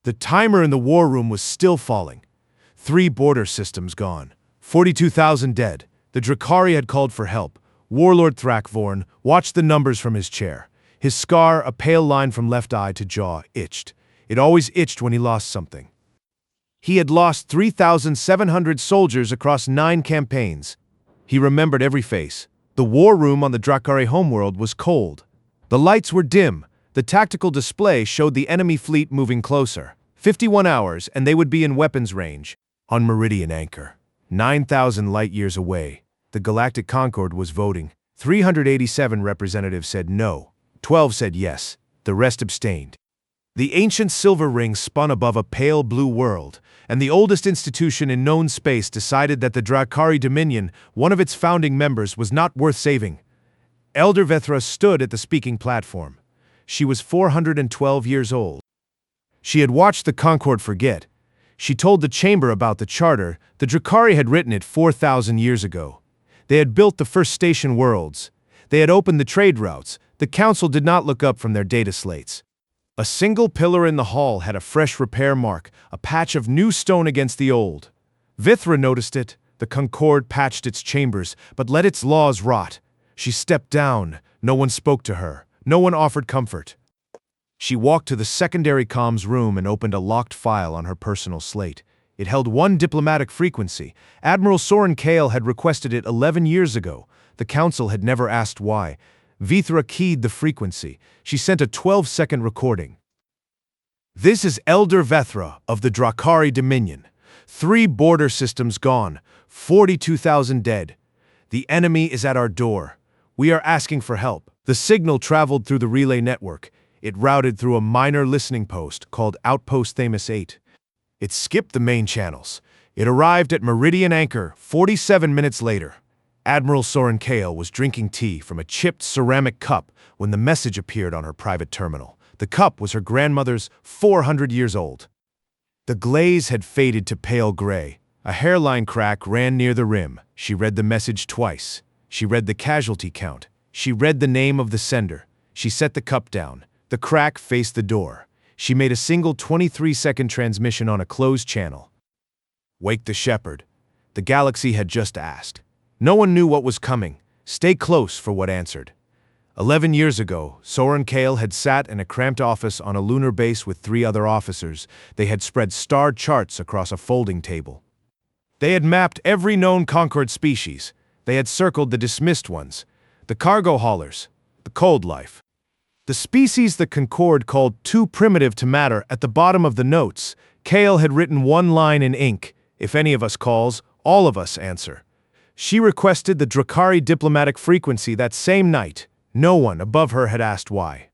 The timer in the war room was still falling. 3 border systems gone. 42,000 dead. The Drakari had called for help. Warlord Thrakvorn watched the numbers from his chair. His scar, a pale line from left eye to jaw, itched. It always itched when he lost something. He had lost 3,700 soldiers across 9 campaigns. He remembered every face. The war room on the Drakari homeworld was cold. The lights were dim. The tactical display showed the enemy fleet moving closer. 51 hours, and they would be in weapons range. On Meridian Anchor, 9,000 light-years away, the Galactic Concord was voting. 387 representatives said no. 12 said yes. The rest abstained. The ancient silver ring spun above a pale blue world, and the oldest institution in known space decided that the Drakari Dominion, one of its founding members, was not worth saving. Elder Vethra stood at the speaking platform. She was 412 years old. She had watched the Concord forget. She told the chamber about the charter. The Drakari had written it 4,000 years ago. They had built the first station worlds. They had opened the trade routes. The council did not look up from their data slates. A single pillar in the hall had a fresh repair mark, a patch of new stone against the old. Vithra noticed it. The Concord patched its chambers, but let its laws rot. She stepped down. No one spoke to her. No one offered comfort. She walked to the secondary comms room and opened a locked file on her personal slate. It held 1 diplomatic frequency. Admiral Soren Kale had requested it 11 years ago. The council had never asked why. Vithra keyed the frequency. She sent a 12-second recording. This is Elder Vethra of the Drakari Dominion. 3 border systems gone. 42,000 dead. The enemy is at our door. We are asking for help. The signal traveled through the relay network. It routed through a minor listening post called Outpost Thamus 8. It skipped the main channels. It arrived at Meridian Anchor 47 minutes later. Admiral Soren Kale was drinking tea from a chipped ceramic cup when the message appeared on her private terminal. The cup was her grandmother's, 400 years old. The glaze had faded to pale gray. A hairline crack ran near the rim. She read the message twice. She read the casualty count. She read the name of the sender. She set the cup down. The crack faced the door. She made a single 23-second transmission on a closed channel. Wake the shepherd. The galaxy had just asked. No one knew what was coming. Stay close for what answered. 11 years ago, Soren Kale had sat in a cramped office on a lunar base with 3 other officers. They had spread star charts across a folding table. They had mapped every known Concord species. They had circled the dismissed ones. The cargo haulers, the cold life. The species the Concord called too primitive to matter at the bottom of the notes. Kale had written 1 line in ink. If any of us calls, all of us answer. She requested the Drakari diplomatic frequency that same night. No one above her had asked why.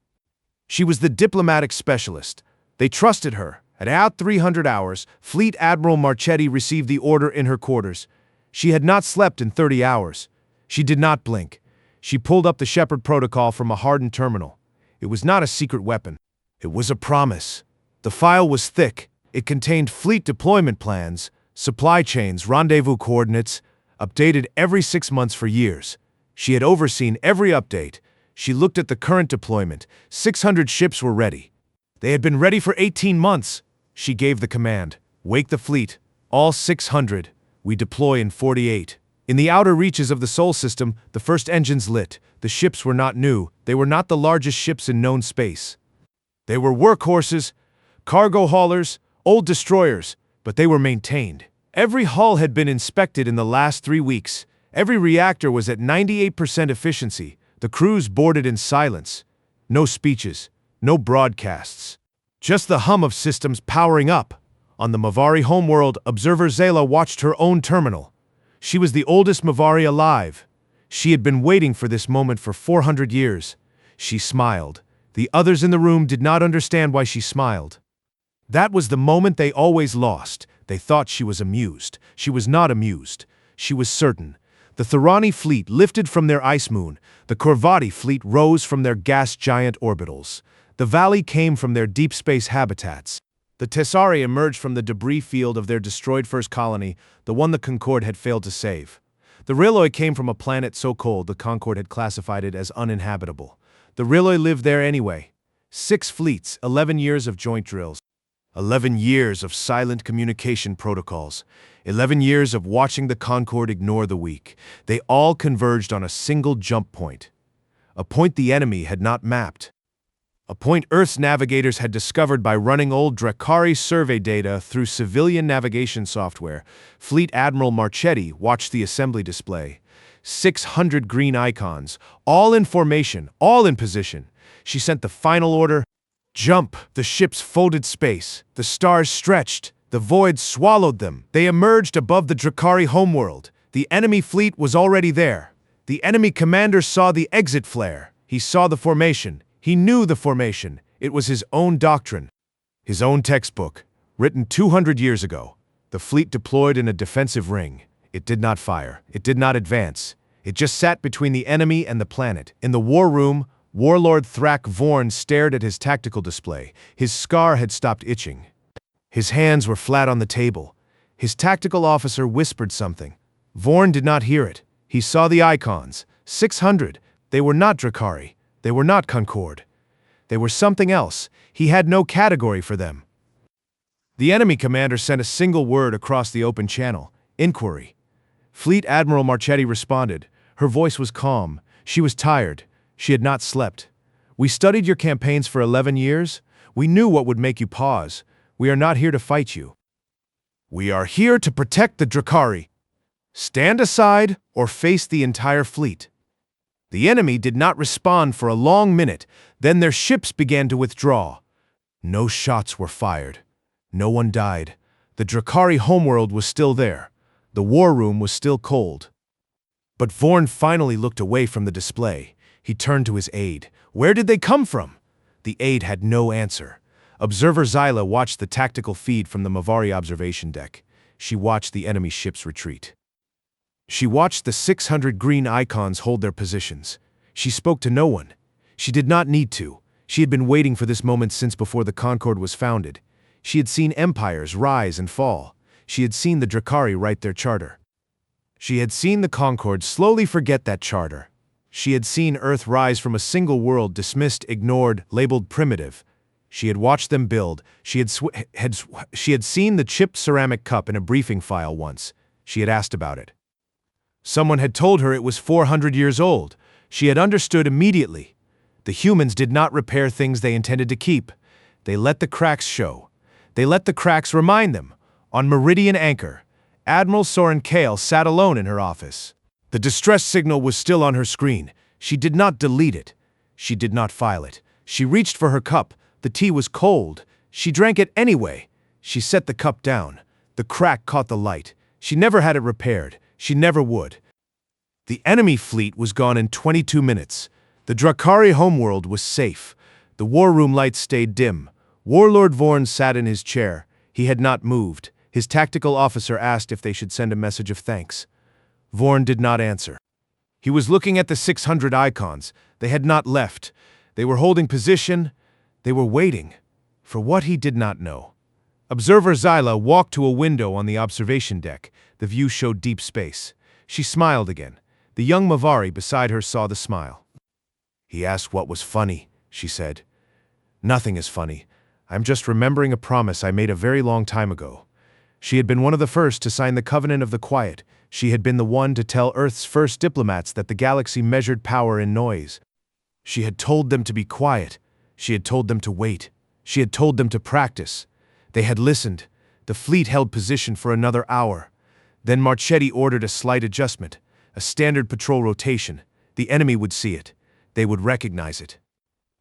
She was the diplomatic specialist. They trusted her. At about 300 hours, Fleet Admiral Marchetti received the order in her quarters. She had not slept in 30 hours. She did not blink. She pulled up the Shepard protocol from a hardened terminal. It was not a secret weapon. It was a promise. The file was thick. It contained fleet deployment plans, supply chains, rendezvous coordinates, updated every 6 months for years. She had overseen every update. She looked at the current deployment. 600 ships were ready. They had been ready for 18 months. She gave the command. Wake the fleet. All 600. We deploy in 48. In the outer reaches of the Sol system, the first engines lit. The ships were not new. They were not the largest ships in known space. They were workhorses, cargo haulers, old destroyers, but they were maintained. Every hull had been inspected in the last 3 weeks. Every reactor was at 98% efficiency. The crews boarded in silence. No speeches, no broadcasts. Just the hum of systems powering up. On the Mavari homeworld, observer Zayla watched her own terminal. She was the oldest Mavari alive. She had been waiting for this moment for 400 years. She smiled. The others in the room did not understand why she smiled. That was the moment they always lost. They thought she was amused. She was not amused. She was certain. The Thorani fleet lifted from their ice moon. The Korvati fleet rose from their gas giant orbitals. The valley came from their deep space habitats. The Tessari emerged from the debris field of their destroyed first colony, the one the Concord had failed to save. The Riloi came from a planet so cold the Concord had classified it as uninhabitable. The Riloi lived there anyway. 6 fleets, 11 years of joint drills. 11 years of silent communication protocols. 11 years of watching the Concorde ignore the weak. They all converged on a single jump point. A point the enemy had not mapped. A point Earth's navigators had discovered by running old Dracari survey data through civilian navigation software. Fleet Admiral Marchetti watched the assembly display. 600 green icons, all in formation, all in position. She sent the final order. Jump! The ships folded space. The stars stretched. The void swallowed them. They emerged above the Dracari homeworld. The enemy fleet was already there. The enemy commander saw the exit flare. He saw the formation. He knew the formation. It was his own doctrine. His own textbook, written 200 years ago. The fleet deployed in a defensive ring. It did not fire. It did not advance. It just sat between the enemy and the planet. In the war room, Warlord Thrak Vorn stared at his tactical display. His scar had stopped itching. His hands were flat on the table. His tactical officer whispered something. Vorn did not hear it. He saw the icons. 600. They were not Dracari. They were not Concorde. They were something else. He had no category for them. The enemy commander sent a single word across the open channel. Inquiry. Fleet Admiral Marchetti responded. Her voice was calm. She was tired. She had not slept. We studied your campaigns for 11 years. We knew what would make you pause. We are not here to fight you. We are here to protect the Dracari. Stand aside or face the entire fleet. The enemy did not respond for a long minute. Then their ships began to withdraw. No shots were fired. No one died. The Dracari homeworld was still there. The war room was still cold. But Vorn finally looked away from the display. He turned to his aide. Where did they come from? The aide had no answer. Observer Zyla watched the tactical feed from the Mavari observation deck. She watched the enemy ships retreat. She watched the 600 green icons hold their positions. She spoke to no one. She did not need to. She had been waiting for this moment since before the Concorde was founded. She had seen empires rise and fall. She had seen the Dracari write their charter. She had seen the Concorde slowly forget that charter. She had seen Earth rise from a single world dismissed, ignored, labeled primitive. She had watched them build. She had seen the chipped ceramic cup in a briefing file once. She had asked about it. Someone had told her it was 400 years old. She had understood immediately. The humans did not repair things they intended to keep. They let the cracks show. They let the cracks remind them. On Meridian Anchor, Admiral Soren Kale sat alone in her office. The distress signal was still on her screen. She did not delete it. She did not file it. She reached for her cup. The tea was cold. She drank it anyway. She set the cup down. The crack caught the light. She never had it repaired. She never would. The enemy fleet was gone in 22 minutes. The Dracari homeworld was safe. The war room lights stayed dim. Warlord Vorn sat in his chair. He had not moved. His tactical officer asked if they should send a message of thanks. Vorn did not answer. He was looking at the 600 icons. They had not left. They were holding position. They were waiting. For what he did not know. Observer Zyla walked to a window on the observation deck. The view showed deep space. She smiled again. The young Mavari beside her saw the smile. He asked what was funny, she said. Nothing is funny. I'm just remembering a promise I made a very long time ago. She had been one of the first to sign the Covenant of the Quiet. She had been the one to tell Earth's first diplomats that the galaxy measured power in noise. She had told them to be quiet. She had told them to wait. She had told them to practice. They had listened. The fleet held position for another hour. Then Marchetti ordered a slight adjustment, a standard patrol rotation. The enemy would see it. They would recognize it.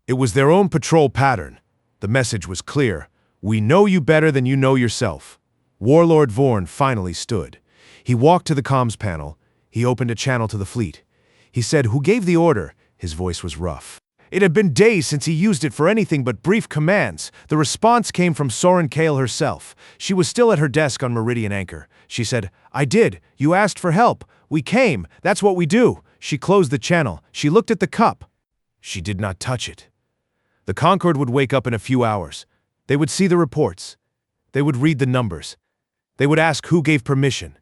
It was their own patrol pattern. The message was clear. We know you better than you know yourself. Warlord Vorn finally stood. He walked to the comms panel. He opened a channel to the fleet. He said, "Who gave the order?" His voice was rough. It had been days since he used it for anything but brief commands. The response came from Soren Kale herself. She was still at her desk on Meridian Anchor. She said, "I did. You asked for help. We came. That's what we do." She closed the channel. She looked at the cup. She did not touch it. The Concorde would wake up in a few hours. They would see the reports. They would read the numbers. They would ask who gave permission.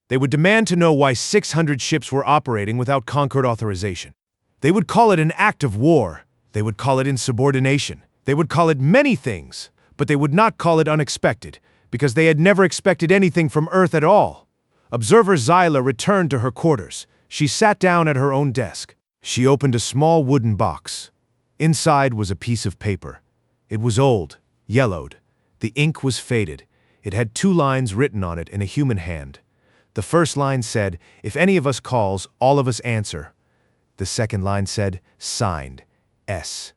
They would demand to know why 600 ships were operating without Concorde authorization. They would call it an act of war. They would call it insubordination. They would call it many things. but they would not call it unexpected, because they had never expected anything from Earth at all. Observer Zyla returned to her quarters. She sat down at her own desk. She opened a small wooden box. Inside was a piece of paper. It was old, yellowed. The ink was faded. It had 2 lines written on it in a human hand. The first line said, "If any of us calls, all of us answer." The second line said, "Signed, S.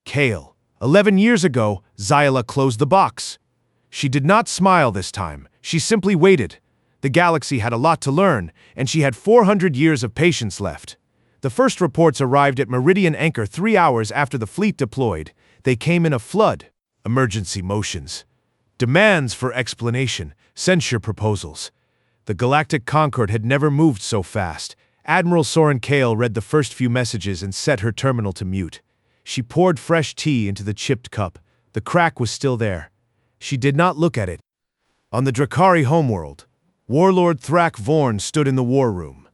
Kale." 11 years ago, Zyla closed the box. She did not smile this time. She simply waited. The galaxy had a lot to learn, and she had 400 years of patience left. The first reports arrived at Meridian Anchor 3 hours after the fleet deployed. They came in a flood. Emergency motions. Demands for explanation. Censure proposals. The Galactic Concord had never moved so fast. Admiral Soren Kale read the first few messages and set her terminal to mute. She poured fresh tea into the chipped cup. The crack was still there. She did not look at it. On the Drakari homeworld, Warlord Thrak Vorn stood in the war room.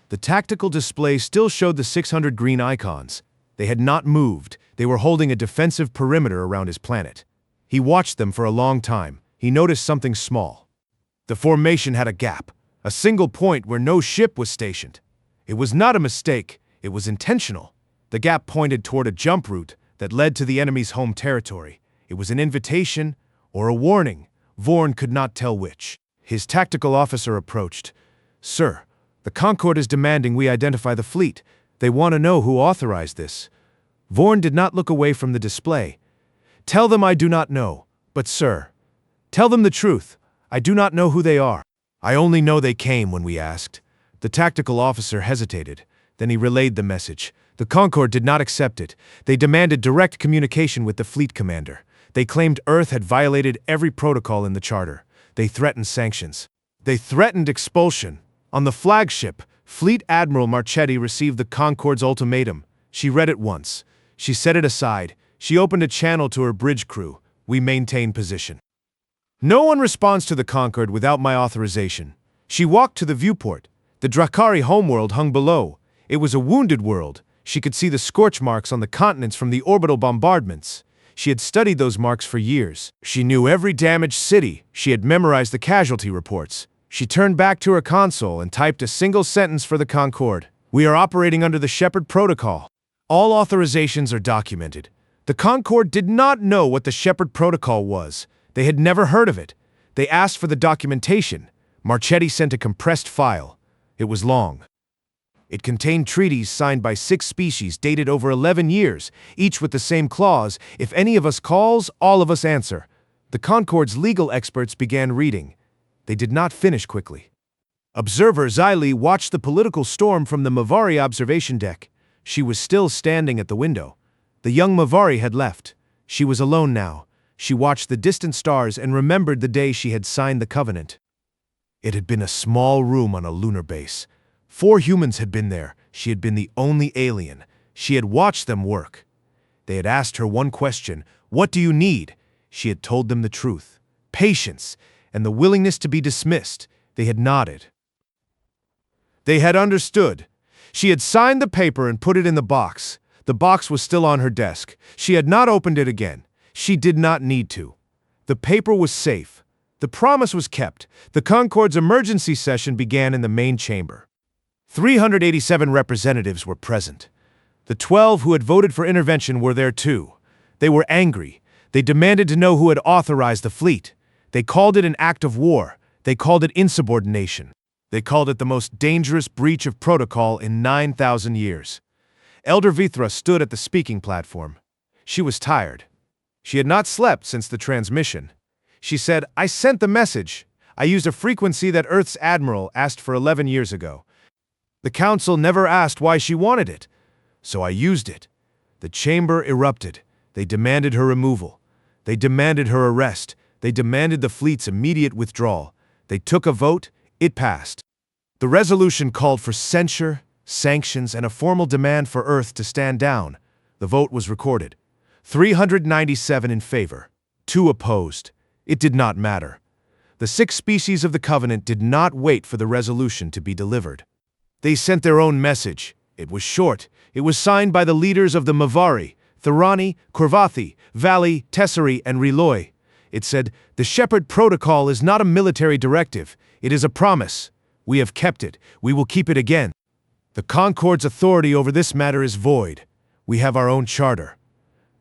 The tactical display still showed the 600 green icons. They had not moved. They were holding a defensive perimeter around his planet. He watched them for a long time. He noticed something small. The formation had a gap, a single point where no ship was stationed. It was not a mistake. It was intentional. The gap pointed toward a jump route that led to the enemy's home territory. It was an invitation or a warning. Vorn could not tell which. His tactical officer approached. "Sir, the Concord is demanding we identify the fleet. They want to know who authorized this." Vorn did not look away from the display. "Tell them I do not know. But sir, tell them the truth. I do not know who they are. I only know they came when we asked." The tactical officer hesitated. Then he relayed the message. The Concord did not accept it. They demanded direct communication with the fleet commander. They claimed Earth had violated every protocol in the charter. They threatened sanctions. They threatened expulsion. On the flagship, Fleet Admiral Marchetti received the Concord's ultimatum. She read it once. She set it aside. She opened a channel to her bridge crew. "We maintain position. No one responds to the Concord without my authorization." She walked to the viewport. The Drakari homeworld hung below. It was a wounded world. She could see the scorch marks on the continents from the orbital bombardments. She had studied those marks for years. She knew every damaged city. She had memorized the casualty reports. She turned back to her console and typed a single sentence for the Concord. "We are operating under the Shepard Protocol. All authorizations are documented." The Concord did not know what the Shepard Protocol was. They had never heard of it. They asked for the documentation. Marchetti sent a compressed file. It was long. It contained treaties signed by 6 species dated over 11 years, each with the same clause: "If any of us calls, all of us answer." The Concord's legal experts began reading. They did not finish quickly. Observer Xylee watched the political storm from the Mavari observation deck. She was still standing at the window. The young Mavari had left. She was alone now. She watched the distant stars and remembered the day she had signed the covenant. It had been a small room on a lunar base. 4 humans had been there. She had been the only alien. She had watched them work. They had asked her one question: "What do you need?" She had told them the truth. Patience, and the willingness to be dismissed. They had nodded. They had understood. She had signed the paper and put it in the box. The box was still on her desk. She had not opened it again. She did not need to. The paper was safe. The promise was kept. The Concord's emergency session began in the main chamber. 387 representatives were present. The 12 who had voted for intervention were there too. They were angry. They demanded to know who had authorized the fleet. They called it an act of war. They called it insubordination. They called it the most dangerous breach of protocol in 9,000 years. Elder Vithra stood at the speaking platform. She was tired. She had not slept since the transmission. She said, "I sent the message. I used a frequency that Earth's Admiral asked for 11 years ago. The Council never asked why she wanted it, so I used it." The chamber erupted. They demanded her removal. They demanded her arrest. They demanded the fleet's immediate withdrawal. They took a vote. It passed. The resolution called for censure, sanctions, and a formal demand for Earth to stand down. The vote was recorded. 397 in favor, 2 opposed. It did not matter. The 6 species of the Covenant did not wait for the resolution to be delivered. They sent their own message. It was short. It was signed by the leaders of the Mavari, Thorani, Korvathi, Valley, Tessari, and Reloi. It said, "The Shepherd Protocol is not a military directive. It is a promise. We have kept it. We will keep it again. The Concord's authority over this matter is void. We have our own charter."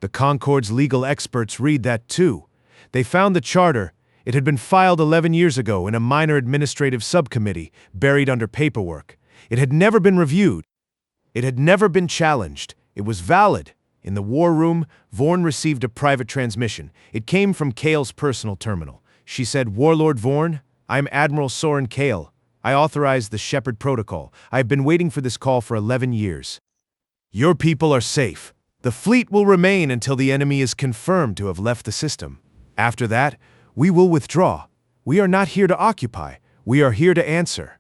The Concord's legal experts read that too. They found the charter. It had been filed 11 years ago in a minor administrative subcommittee, buried under paperwork. It had never been reviewed. It had never been challenged. It was valid. In the war room, Vorn received a private transmission. It came from Kale's personal terminal. She said, "Warlord Vorn, I'm Admiral Soren Kale. I authorize the Shepherd Protocol. I have been waiting for this call for 11 years. Your people are safe. The fleet will remain until the enemy is confirmed to have left the system. After that, we will withdraw. We are not here to occupy. We are here to answer."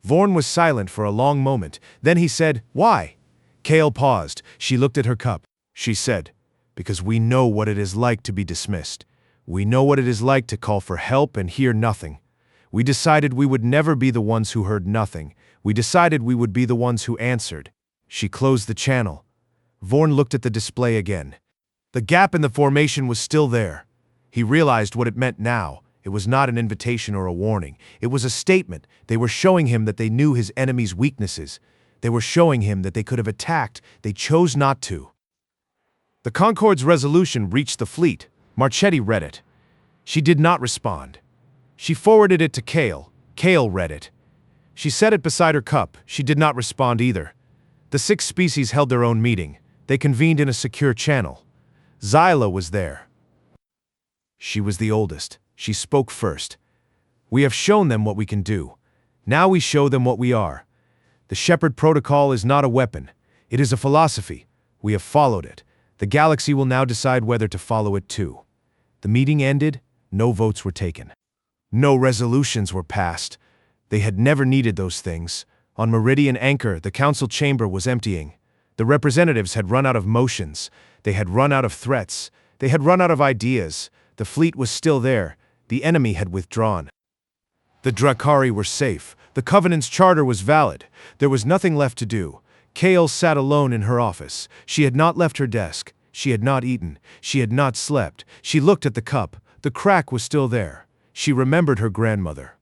Vorn was silent for a long moment. Then he said, "Why?" Kale paused. She looked at her cup. She said, "Because we know what it is like to be dismissed. We know what it is like to call for help and hear nothing. We decided we would never be the ones who heard nothing. We decided we would be the ones who answered." She closed the channel. Vorn looked at the display again. The gap in the formation was still there. He realized what it meant now. It was not an invitation or a warning. It was a statement. They were showing him that they knew his enemy's weaknesses. They were showing him that they could have attacked. They chose not to. The Concord's resolution reached the fleet. Marchetti read it. She did not respond. She forwarded it to Kale. Kale read it. She set it beside her cup. She did not respond either. The 6 species held their own meeting. They convened in a secure channel. Zyla was there. She was the oldest. She spoke first. "We have shown them what we can do. Now we show them what we are. The Shepherd Protocol is not a weapon. It is a philosophy. We have followed it. The galaxy will now decide whether to follow it too." The meeting ended. No votes were taken. No resolutions were passed. They had never needed those things. On Meridian Anchor, the council chamber was emptying. The representatives had run out of motions. They had run out of threats. They had run out of ideas. The fleet was still there. The enemy had withdrawn. The Drakari were safe. The Covenant's charter was valid. There was nothing left to do. Kale sat alone in her office. She had not left her desk. She had not eaten. She had not slept. She looked at the cup. The crack was still there. She remembered her grandmother.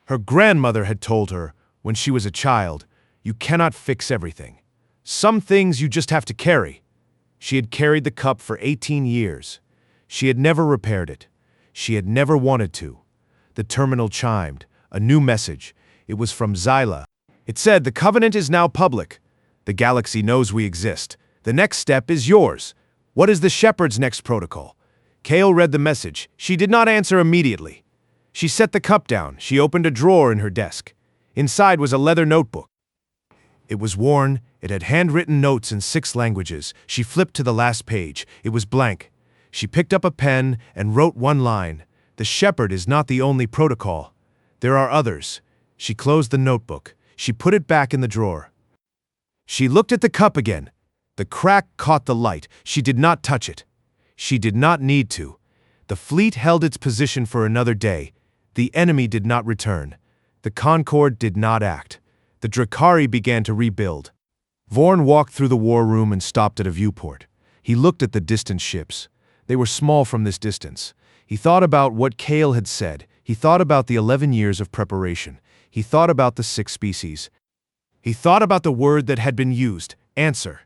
Her grandmother had told her, when she was a child, "You cannot fix everything. Some things you just have to carry." She had carried the cup for 18 years. She had never repaired it. She had never wanted to. The terminal chimed. A new message. It was from Zyla. It said, "The Covenant is now public. The galaxy knows we exist. The next step is yours. What is the Shepherd's next protocol?" Kale read the message. She did not answer immediately. She set the cup down. She opened a drawer in her desk. Inside was a leather notebook. It was worn. It had handwritten notes in 6 languages. She flipped to the last page. It was blank. She picked up a pen and wrote one line. "The Shepherd is not the only protocol. There are others." She closed the notebook. She put it back in the drawer. She looked at the cup again. The crack caught the light. She did not touch it. She did not need to. The fleet held its position for another day. The enemy did not return. The Concord did not act. The Drakari began to rebuild. Vorn walked through the war room and stopped at a viewport. He looked at the distant ships. They were small from this distance. He thought about what Kale had said. He thought about the 11 years of preparation. He thought about the 6 species. He thought about the word that had been used, answer.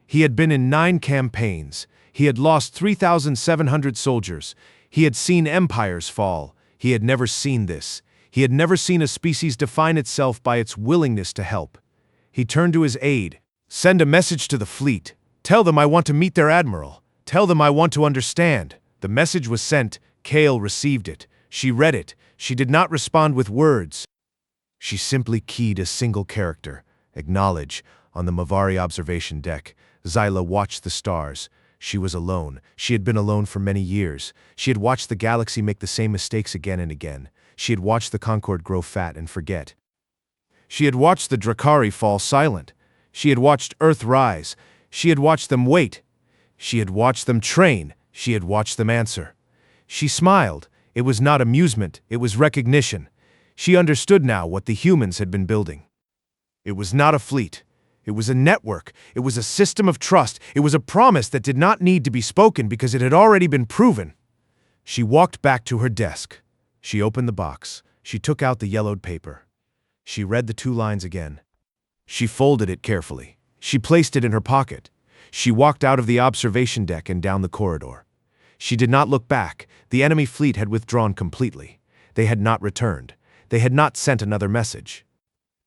He had been in 9 campaigns. He had lost 3,700 soldiers. He had seen empires fall. He had never seen this. He had never seen a species define itself by its willingness to help. He turned to his aide. "Send a message to the fleet. Tell them I want to meet their admiral. Tell them I want to understand." The message was sent. Kale received it. She read it. She did not respond with words. She simply keyed a single character, acknowledge, on the Mavari observation deck. Zyla watched the stars. She was alone. She had been alone for many years. She had watched the galaxy make the same mistakes again and again. She had watched the Concord grow fat and forget. She had watched the Drakari fall silent. She had watched Earth rise. She had watched them wait. She had watched them train. She had watched them answer. She smiled. It was not amusement. It was recognition. She understood now what the humans had been building. It was not a fleet. It was a network. It was a system of trust. It was a promise that did not need to be spoken because it had already been proven. She walked back to her desk. She opened the box. She took out the yellowed paper. She read the 2 lines again. She folded it carefully. She placed it in her pocket. She walked out of the observation deck and down the corridor. She did not look back. The enemy fleet had withdrawn completely. They had not returned. They had not sent another message.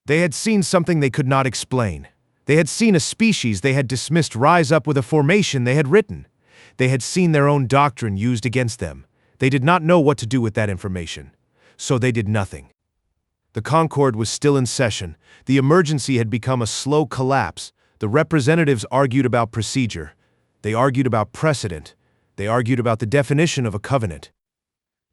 They had seen something they could not explain. They had seen a species they had dismissed rise up with a formation they had written. They had seen their own doctrine used against them. They did not know what to do with that information. So they did nothing. The Concord was still in session. The emergency had become a slow collapse. The representatives argued about procedure. They argued about precedent. They argued about the definition of a covenant.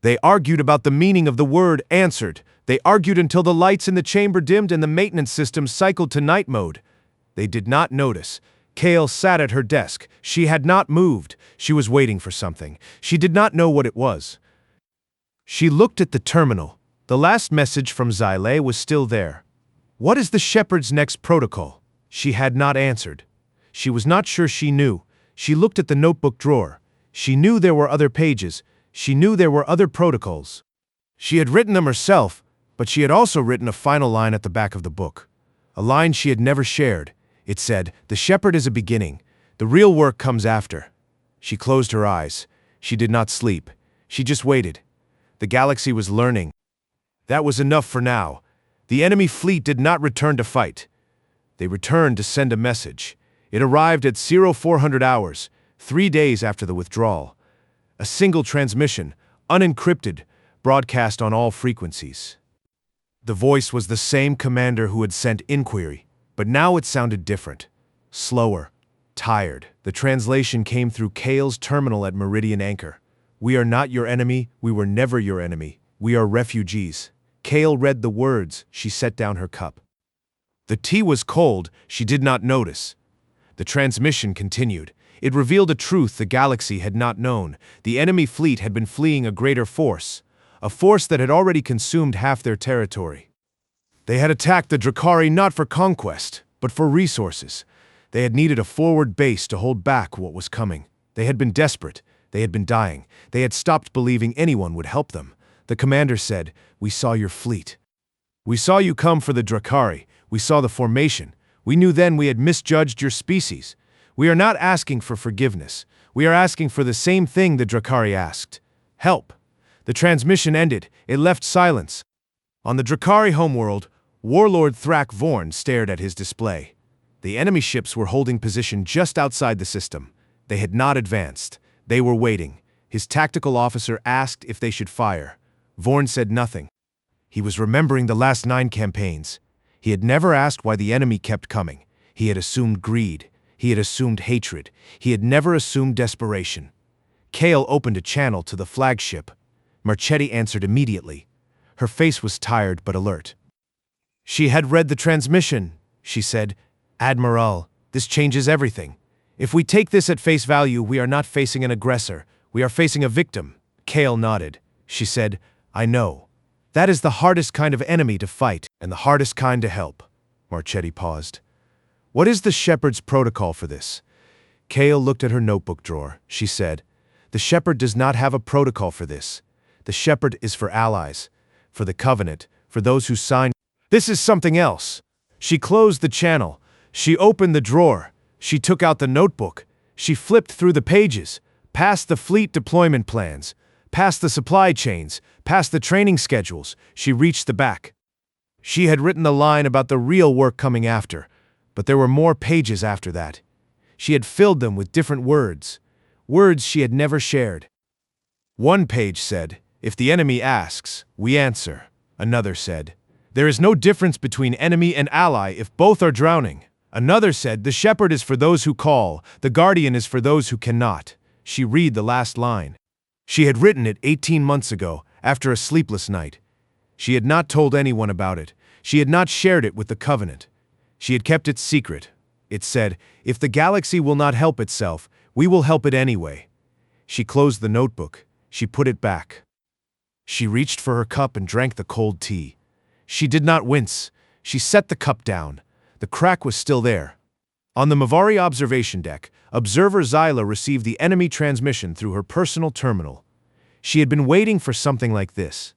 They argued about the meaning of the word answered. They argued until the lights in the chamber dimmed and the maintenance system cycled to night mode. They did not notice. Kale sat at her desk. She had not moved. She was waiting for something. She did not know what it was. She looked at the terminal. The last message from Xyle was still there. What is the Shepherd's next protocol? She had not answered. She was not sure she knew. She looked at the notebook drawer. She knew there were other pages. She knew there were other protocols. She had written them herself, but she had also written a final line at the back of the book. A line she had never shared. It said, "The shepherd is a beginning. The real work comes after." She closed her eyes. She did not sleep. She just waited. The galaxy was learning. That was enough for now. The enemy fleet did not return to fight. They returned to send a message. It arrived at 0400 hours, 3 days after the withdrawal. A single transmission, unencrypted, broadcast on all frequencies. The voice was the same commander who had sent inquiry, but now it sounded different. Slower, tired. The translation came through Kale's terminal at Meridian Anchor. "We are not your enemy. We were never your enemy. We are refugees." Kale read the words. She set down her cup. The tea was cold. She did not notice. The transmission continued. It revealed a truth the galaxy had not known. The enemy fleet had been fleeing a greater force, a force that had already consumed half their territory. They had attacked the Drakari not for conquest, but for resources. They had needed a forward base to hold back what was coming. They had been desperate. They had been dying. They had stopped believing anyone would help them. The commander said, "We saw your fleet. We saw you come for the Drakari. We saw the formation. We knew then we had misjudged your species. We are not asking for forgiveness. We are asking for the same thing the Drakari asked. Help." The transmission ended. It left silence. On the Drakari homeworld, Warlord Thrak Vorn stared at his display. The enemy ships were holding position just outside the system. They had not advanced. They were waiting. His tactical officer asked if they should fire. Vorn said nothing. He was remembering the last 9 campaigns. He had never asked why the enemy kept coming. He had assumed greed. He had assumed hatred. He had never assumed desperation. Kale opened a channel to the flagship. Marchetti answered immediately. Her face was tired but alert. She had read the transmission. She said, "Admiral, this changes everything. If we take this at face value, we are not facing an aggressor. We are facing a victim." Kale nodded. She said, "I know. That is the hardest kind of enemy to fight, and the hardest kind to help." Marchetti paused. "What is the Shepherd's protocol for this?" Kale looked at her notebook drawer. She said, "The Shepherd does not have a protocol for this. The Shepherd is for allies, for the Covenant, for those who signed. This is something else." She closed the channel. She opened the drawer. She took out the notebook. She flipped through the pages, past the fleet deployment plans, past the supply chains, past the training schedules. She reached the back. She had written the line about the real work coming after, but there were more pages after that. She had filled them with different words, words she had never shared. One page said, "If the enemy asks, we answer." Another said, "There is no difference between enemy and ally if both are drowning." Another said, "The Shepherd is for those who call, the Guardian is for those who cannot." She read the last line. She had written it 18 months ago, after a sleepless night. She had not told anyone about it. She had not shared it with the Covenant. She had kept it secret. It said, "If the galaxy will not help itself, we will help it anyway." She closed the notebook. She put it back. She reached for her cup and drank the cold tea. She did not wince. She set the cup down. The crack was still there. On the Mavari observation deck, observer Xyle received the enemy transmission through her personal terminal. She had been waiting for something like this.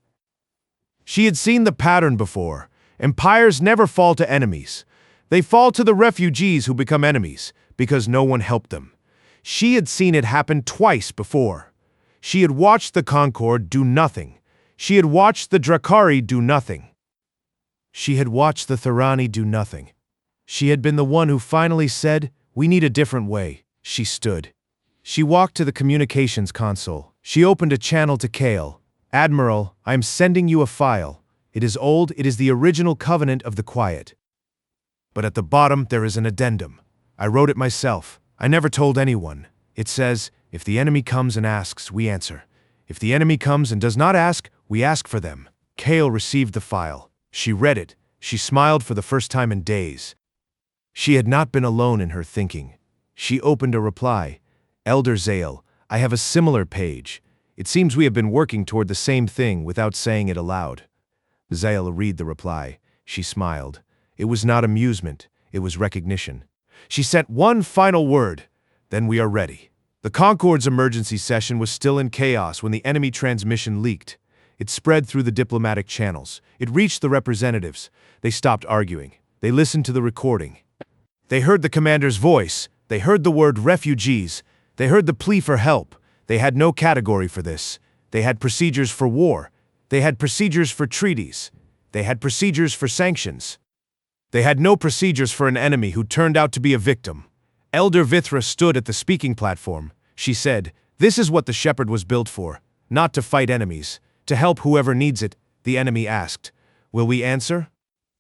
She had seen the pattern before. Empires never fall to enemies. They fall to the refugees who become enemies because no one helped them. She had seen it happen twice before. She had watched the Concord do nothing. She had watched the Drakari do nothing. She had watched the Thorani do nothing. She had been the one who finally said, "We need a different way." She stood. She walked to the communications console. She opened a channel to Kale. "Admiral, I am sending you a file. It is old, it is the original Covenant of the Quiet. But at the bottom there is an addendum. I wrote it myself. I never told anyone. It says, if the enemy comes and asks, we answer. If the enemy comes and does not ask, we ask for them." Kale received the file. She read it. She smiled for the first time in days. She had not been alone in her thinking. She opened a reply. "Elder Zale, I have a similar page. It seems we have been working toward the same thing without saying it aloud." Zale read the reply. She smiled. It was not amusement, it was recognition. She sent one final word. "Then we are ready." The Concord's emergency session was still in chaos when the enemy transmission leaked. It spread through the diplomatic channels. It reached the representatives. They stopped arguing. They listened to the recording. They heard the commander's voice. They heard the word refugees. They heard the plea for help. They had no category for this. They had procedures for war. They had procedures for treaties. They had procedures for sanctions. They had no procedures for an enemy who turned out to be a victim. Elder Vithra stood at the speaking platform. She said, "This is what the shepherd was built for, not to fight enemies, to help whoever needs it." The enemy asked, "Will we answer?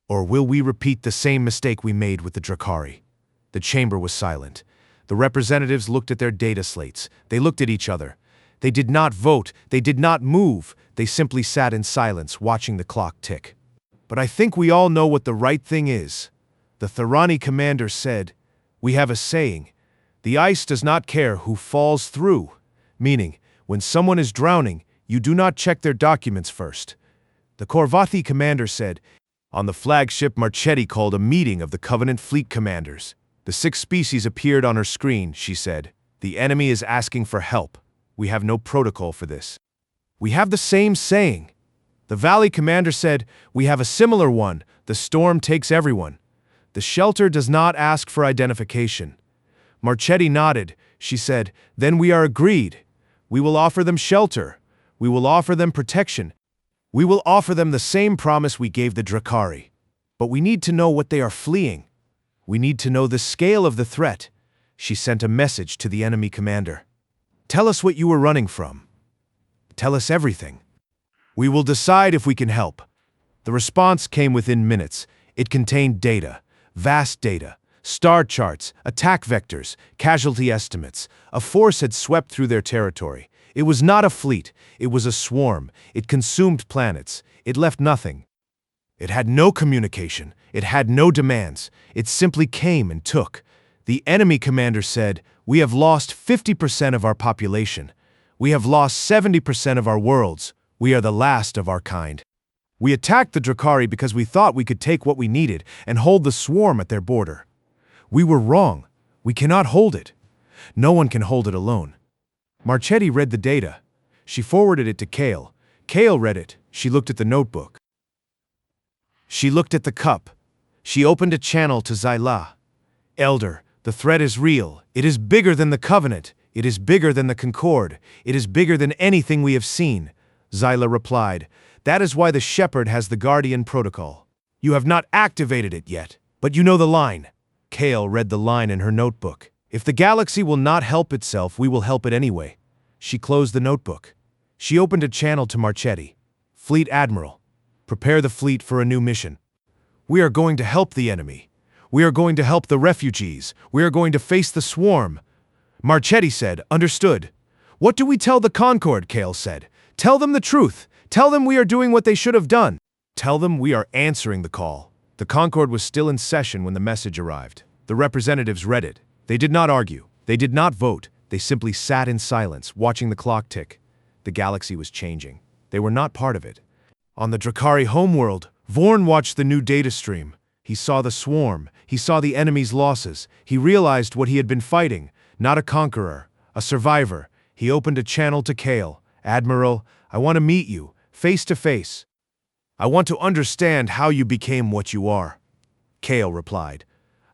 Or will we repeat the same mistake we made with the Drakari?" The chamber was silent. The representatives looked at their data slates. They looked at each other. They did not vote. They did not move. They simply sat in silence, watching the clock tick. "But I think we all know what the right thing is," the Thorani commander said. "We have a saying, the ice does not care who falls through," meaning, when someone is drowning, you do not check their documents first. The Korvathi commander said, on the flagship Marchetti called a meeting of the Covenant fleet commanders. The 6 species appeared on her screen, she said. "The enemy is asking for help. We have no protocol for this." "We have the same saying." The Valley commander said, "We have a similar one. The storm takes everyone. The shelter does not ask for identification." Marchetti nodded. She said, "Then we are agreed. We will offer them shelter. We will offer them protection. We will offer them the same promise we gave the Drakari. But we need to know what they are fleeing. We need to know the scale of the threat." She sent a message to the enemy commander. "Tell us what you were running from. Tell us everything. We will decide if we can help." The response came within minutes. It contained data, vast data, star charts, attack vectors, casualty estimates. A force had swept through their territory. It was not a fleet, it was a swarm. It consumed planets. It left nothing. It had no communication. It had no demands. It simply came and took. The enemy commander said, "We have lost 50% of our population. We have lost 70% of our worlds. We are the last of our kind. We attacked the Drakari because we thought we could take what we needed and hold the swarm at their border. We were wrong. We cannot hold it. No one can hold it alone." Marchetti read the data. She forwarded it to Kale. Kale read it. She looked at the notebook. She looked at the cup. She opened a channel to Zyla. "Elder, the threat is real. It is bigger than the Covenant. It is bigger than the Concord. It is bigger than anything we have seen." Zyla replied, "That is why the shepherd has the Guardian protocol. You have not activated it yet, but you know the line." Kale read the line in her notebook. "If the galaxy will not help itself, we will help it anyway." She closed the notebook. She opened a channel to Marchetti. "Fleet Admiral, prepare the fleet for a new mission. We are going to help the enemy. We are going to help the refugees. We are going to face the swarm." Marchetti said, "Understood." "What do we tell the Concord?" Kale said. "Tell them the truth. Tell them we are doing what they should have done. Tell them we are answering the call." The Concord was still in session when the message arrived. The representatives read it. They did not argue. They did not vote. They simply sat in silence, watching the clock tick. The galaxy was changing. They were not part of it. On the Drakari homeworld, Vorn watched the new data stream. He saw the swarm. He saw the enemy's losses. He realized what he had been fighting. Not a conqueror, a survivor. He opened a channel to Kale. Admiral, I want to meet you, face to face. I want to understand how you became what you are. Kale replied,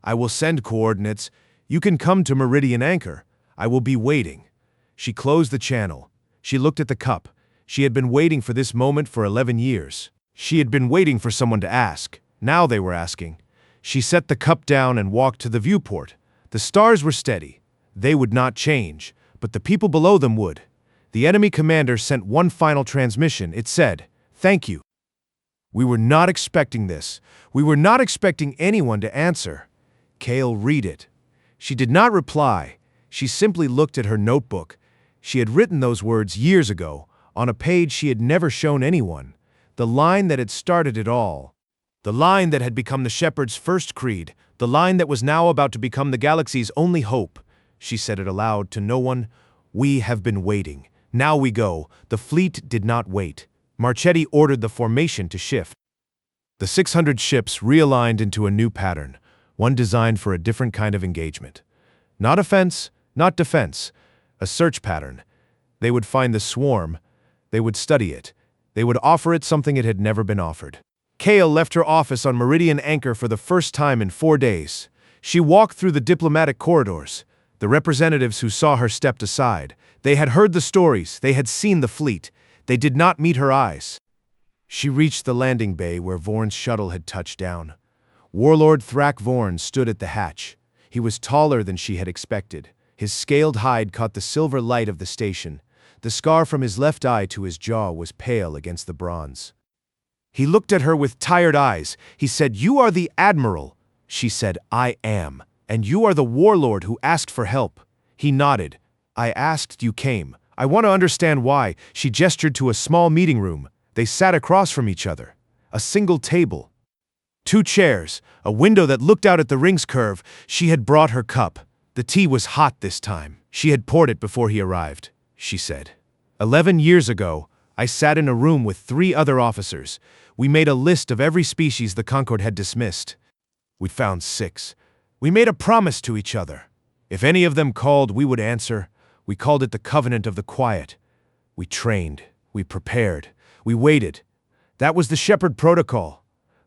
I will send coordinates. You can come to Meridian Anchor. I will be waiting. She closed the channel. She looked at the cup. She had been waiting for this moment for 11 years. She had been waiting for someone to ask. Now they were asking. She set the cup down and walked to the viewport. The stars were steady. They would not change, but the people below them would. The enemy commander sent one final transmission. It said, "Thank you. We were not expecting this. We were not expecting anyone to answer." Kale read it. She did not reply. She simply looked at her notebook. She had written those words years ago, on a page she had never shown anyone. The line that had started it all. The line that had become the shepherd's first creed. The line that was now about to become the galaxy's only hope. She said it aloud to no one. We have been waiting. Now we go. The fleet did not wait. Marchetti ordered the formation to shift. The 600 ships realigned into a new pattern, one designed for a different kind of engagement. Not offense, not defense. A search pattern. They would find the swarm. They would study it. They would offer it something it had never been offered. Kale left her office on Meridian Anchor for the first time in 4 days. She walked through the diplomatic corridors. The representatives who saw her stepped aside. They had heard the stories. They had seen the fleet. They did not meet her eyes. She reached the landing bay where Vorn's shuttle had touched down. Warlord Thrak Vorn stood at the hatch. He was taller than she had expected. His scaled hide caught the silver light of the station. The scar from his left eye to his jaw was pale against the bronze. He looked at her with tired eyes. He said, "You are the Admiral." She said, "I am. And you are the warlord who asked for help." He nodded. "I asked, you came. I want to understand why." She gestured to a small meeting room. They sat across from each other. A single table. 2 chairs, a window that looked out at the ring's curve. She had brought her cup. The tea was hot this time. She had poured it before he arrived, she said. 11 years ago, I sat in a room with 3 other officers. We made a list of every species the Concord had dismissed. We found 6. We made a promise to each other. If any of them called, we would answer. We called it the Covenant of the Quiet. We trained. We prepared. We waited. That was the Shepherd Protocol,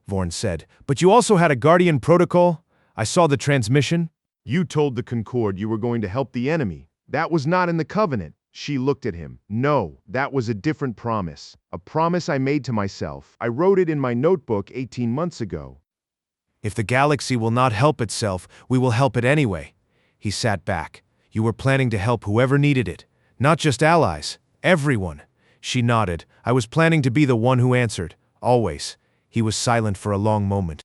Vorn said. But you also had a Guardian Protocol? I saw the transmission. You told the Concord you were going to help the enemy. That was not in the Covenant. She looked at him. No, that was a different promise. A promise I made to myself. I wrote it in my notebook 18 months ago. If the galaxy will not help itself, we will help it anyway. He sat back. You were planning to help whoever needed it. Not just allies. Everyone. She nodded. I was planning to be the one who answered. Always. He was silent for a long moment.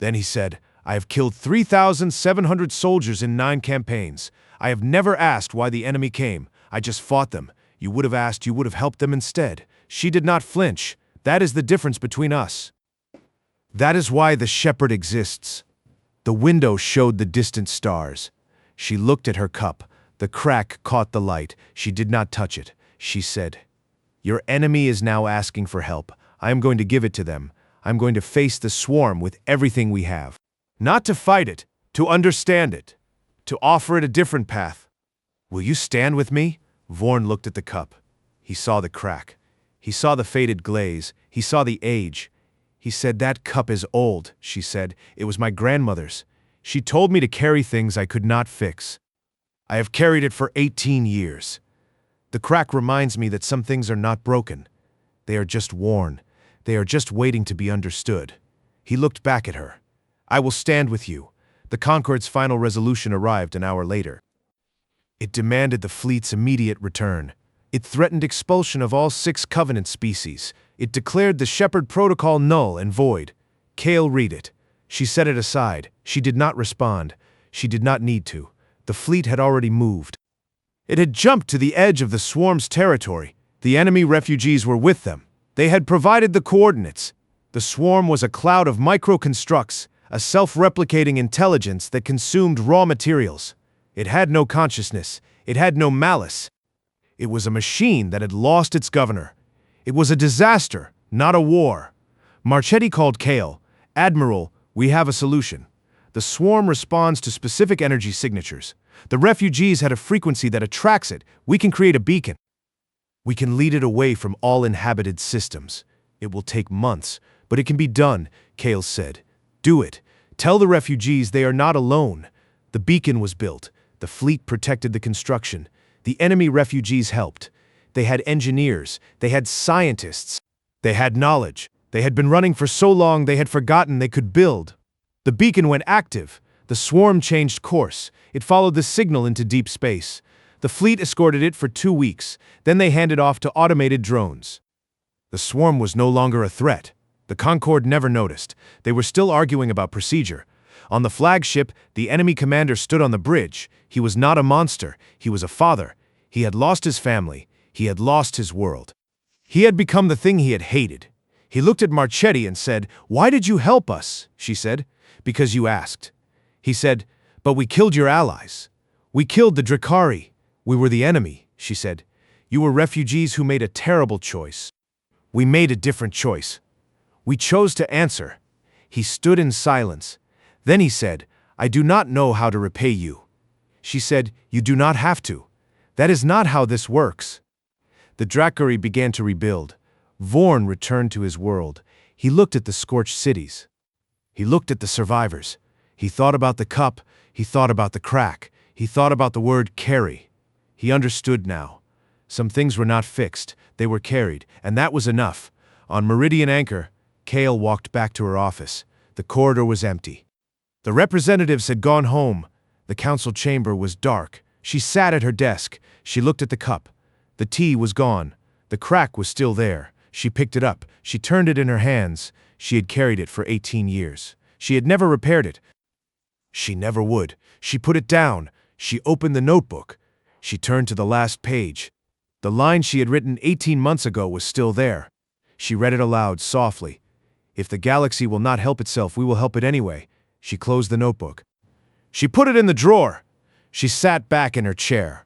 Then he said, I have killed 3,700 soldiers in 9 campaigns. I have never asked why the enemy came. I just fought them. You would have asked, you would have helped them instead. She did not flinch. That is the difference between us. That is why the shepherd exists. The window showed the distant stars. She looked at her cup. The crack caught the light. She did not touch it. She said, Your enemy is now asking for help. I am going to give it to them. I am going to face the swarm with everything we have. Not to fight it, to understand it, to offer it a different path. Will you stand with me? Vorn looked at the cup. He saw the crack. He saw the faded glaze. He saw the age. He said, That cup is old, she said. It was my grandmother's. She told me to carry things I could not fix. I have carried it for 18 years. The crack reminds me that some things are not broken. They are just worn. They are just waiting to be understood. He looked back at her. I will stand with you. The Concord's final resolution arrived an hour later. It demanded the fleet's immediate return. It threatened expulsion of all 6 Covenant species. It declared the Shepherd Protocol null and void. Kale read it. She set it aside. She did not respond. She did not need to. The fleet had already moved. It had jumped to the edge of the swarm's territory. The enemy refugees were with them. They had provided the coordinates. The swarm was a cloud of micro-constructs, a self-replicating intelligence that consumed raw materials. It had no consciousness. It had no malice. It was a machine that had lost its governor. It was a disaster, not a war. Marchetti called Kale. Admiral, we have a solution. The swarm responds to specific energy signatures. The refugees had a frequency that attracts it. We can create a beacon. We can lead it away from all inhabited systems. It will take months, but it can be done, Kale said. Do it. Tell the refugees they are not alone. The beacon was built. The fleet protected the construction. The enemy refugees helped. They had engineers. They had scientists. They had knowledge. They had been running for so long they had forgotten they could build. The beacon went active. The swarm changed course. It followed the signal into deep space. The fleet escorted it for 2 weeks. Then they handed off to automated drones. The swarm was no longer a threat. The Concorde never noticed. They were still arguing about procedure. On the flagship, the enemy commander stood on the bridge. He was not a monster. He was a father. He had lost his family. He had lost his world. He had become the thing he had hated. He looked at Marchetti and said, "Why did you help us?" She said, "Because you asked." He said, "But we killed your allies. We killed the Dracari. We were the enemy," she said. "You were refugees who made a terrible choice. We made a different choice. We chose to answer." He stood in silence. Then he said, "I do not know how to repay you." She said, "You do not have to. That is not how this works." The Dracari began to rebuild. Vorn returned to his world. He looked at the scorched cities. He looked at the survivors. He thought about the cup. He thought about the crack. He thought about the word carry. He understood now. Some things were not fixed. They were carried, and that was enough. On Meridian Anchor, Kale walked back to her office. The corridor was empty. The representatives had gone home. The council chamber was dark. She sat at her desk. She looked at the cup. The tea was gone. The crack was still there. She picked it up. She turned it in her hands. She had carried it for 18 years. She had never repaired it. She never would. She put it down. She opened the notebook. She turned to the last page. The line she had written 18 months ago was still there. She read it aloud softly. "If the galaxy will not help itself, we will help it anyway." She closed the notebook. She put it in the drawer. She sat back in her chair.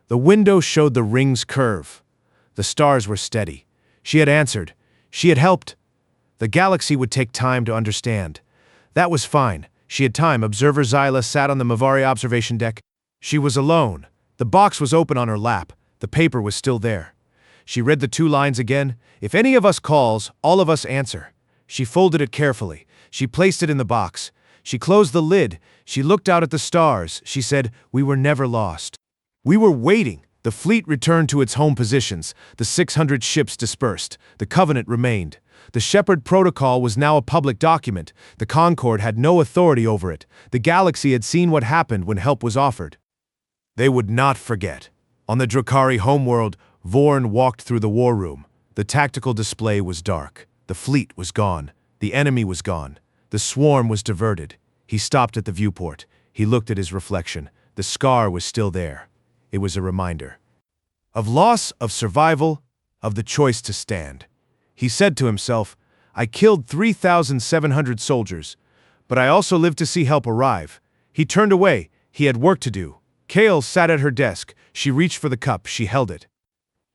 The window showed the ring's curve. The stars were steady. She had answered. She had helped. The galaxy would take time to understand. That was fine. She had time. Observer Zyla sat on the Mavari observation deck. She was alone. The box was open on her lap. The paper was still there. She read the 2 lines again. "If any of us calls, all of us answer." She folded it carefully. She placed it in the box. She closed the lid. She looked out at the stars. She said, "We were never lost. We were waiting." The fleet returned to its home positions. The 600 ships dispersed. The Covenant remained. The Shepherd Protocol was now a public document. The Concorde had no authority over it. The galaxy had seen what happened when help was offered. They would not forget. On the Dracari homeworld, Vorn walked through the war room. The tactical display was dark. The fleet was gone. The enemy was gone. The swarm was diverted. He stopped at the viewport. He looked at his reflection. The scar was still there. It was a reminder. Of loss, of survival, of the choice to stand. He said to himself, "I killed 3,700 soldiers, but I also lived to see help arrive." He turned away. He had work to do. Kale sat at her desk. She reached for the cup. She held it.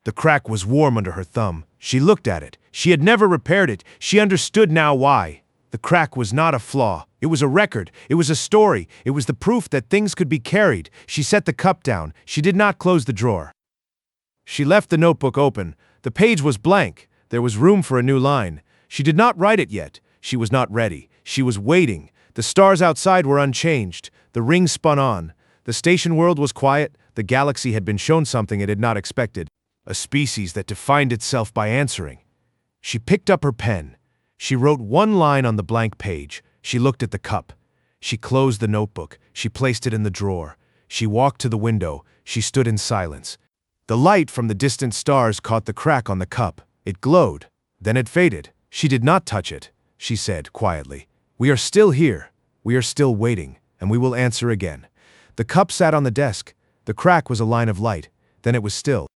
The crack was warm under her thumb. She looked at it. She had never repaired it. She understood now why. The crack was not a flaw. It was a record. It was a story. It was the proof that things could be carried. She set the cup down. She did not close the drawer. She left the notebook open. The page was blank. There was room for a new line. She did not write it yet. She was not ready. She was waiting. The stars outside were unchanged. The ring spun on. The station world was quiet. The galaxy had been shown something it had not expected. A species that defined itself by answering. She picked up her pen. She wrote 1 line on the blank page. She looked at the cup. She closed the notebook. She placed it in the drawer. She walked to the window. She stood in silence. The light from the distant stars caught the crack on the cup. It glowed. Then it faded. She did not touch it. She said quietly, "We are still here. We are still waiting, and we will answer again." The cup sat on the desk. The crack was a line of light. Then it was still.